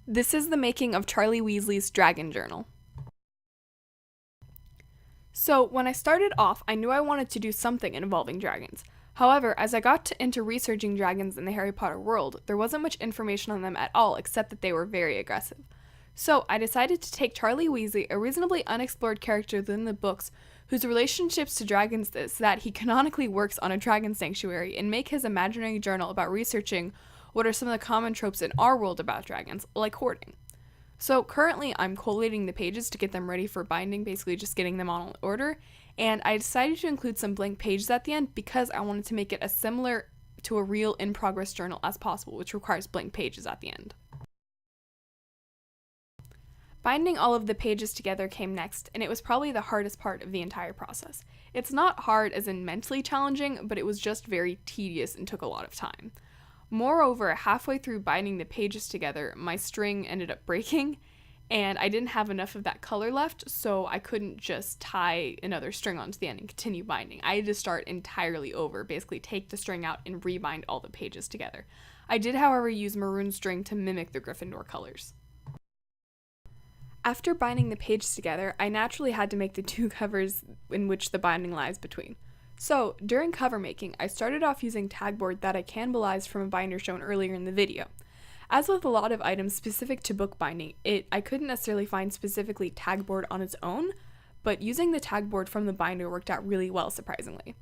This is the making of Charlie Weasley's Dragon Journal. So, when I started off, I knew I wanted to do something involving dragons. However, as I got into researching dragons in the Harry Potter world, there wasn't much information on them at all except that they were very aggressive. So, I decided to take Charlie Weasley, a reasonably unexplored character within the books, whose relationships to dragons is that he canonically works on a dragon sanctuary, and make his imaginary journal about researching what are some of the common tropes in our world about dragons, like hoarding. So currently I'm collating the pages to get them ready for binding, basically just getting them on order, and I decided to include some blank pages at the end because I wanted to make it as similar to a real in-progress journal as possible, which requires blank pages at the end. Binding all of the pages together came next, and it was probably the hardest part of the entire process. It's not hard as in mentally challenging, but it was just very tedious and took a lot of time. Moreover, halfway through binding the pages together, my string ended up breaking, and I didn't have enough of that color left, so I couldn't just tie another string onto the end and continue binding. I had to start entirely over, basically take the string out and rebind all the pages together. I did, however, use maroon string to mimic the Gryffindor colors. After binding the pages together, I naturally had to make the two covers in which the binding lies between. So, during cover making, I started off using tagboard that I cannibalized from a binder shown earlier in the video. As with a lot of items specific to bookbinding, I couldn't necessarily find specifically tagboard on its own, but using the tagboard from the binder worked out really well, surprisingly.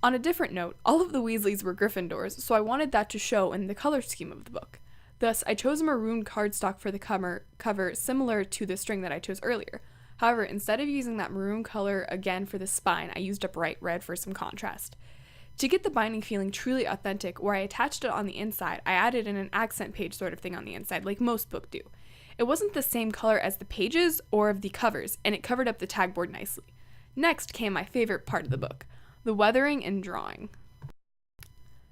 On a different note, all of the Weasleys were Gryffindors, so I wanted that to show in the color scheme of the book. Thus, I chose maroon cardstock for the cover similar to the string that I chose earlier. However, instead of using that maroon color again for the spine, I used a bright red for some contrast. To get the binding feeling truly authentic, where I attached it on the inside, I added in an accent page sort of thing on the inside, like most books do. It wasn't the same color as the pages or of the covers, and it covered up the tagboard nicely. Next came my favorite part of the book, the weathering and drawing.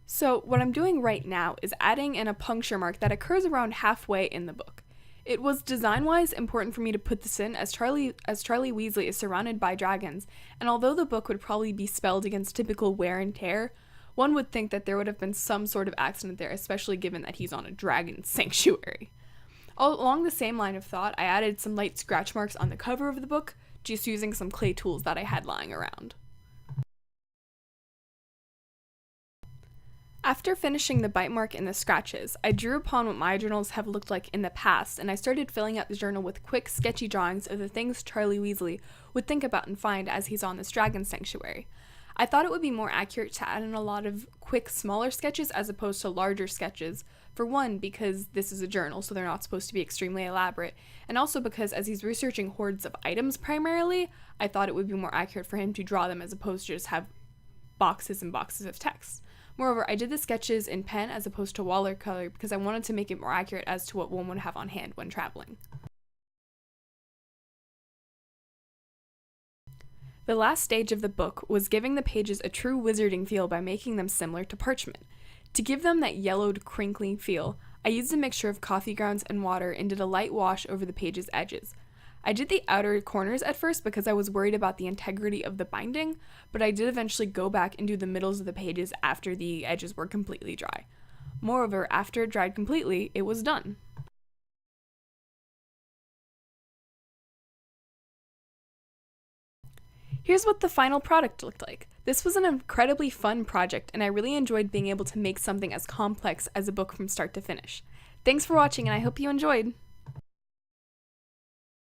So, what I'm doing right now is adding in a puncture mark that occurs around halfway in the book. It was design-wise important for me to put this in as Charlie Weasley is surrounded by dragons, and although the book would probably be spelled against typical wear and tear, one would think that there would have been some sort of accident there, especially given that he's on a dragon sanctuary. Along the same line of thought, I added some light scratch marks on the cover of the book, just using some clay tools that I had lying around. After finishing the bite mark and the scratches, I drew upon what my journals have looked like in the past, and I started filling out the journal with quick, sketchy drawings of the things Charlie Weasley would think about and find as he's on this dragon sanctuary. I thought it would be more accurate to add in a lot of quick, smaller sketches as opposed to larger sketches. For one, because this is a journal, so they're not supposed to be extremely elaborate, and also because as he's researching hordes of items primarily, I thought it would be more accurate for him to draw them as opposed to just have boxes and boxes of text. Moreover, I did the sketches in pen as opposed to watercolor because I wanted to make it more accurate as to what one would have on hand when traveling. The last stage of the book was giving the pages a true wizarding feel by making them similar to parchment. To give them that yellowed, crinkly feel, I used a mixture of coffee grounds and water and did a light wash over the page's edges. I did the outer corners at first because I was worried about the integrity of the binding, but I did eventually go back and do the middles of the pages after the edges were completely dry. Moreover, after it dried completely, it was done. Here's what the final product looked like. This was an incredibly fun project, and I really enjoyed being able to make something as complex as a book from start to finish. Thanks for watching, and I hope you enjoyed!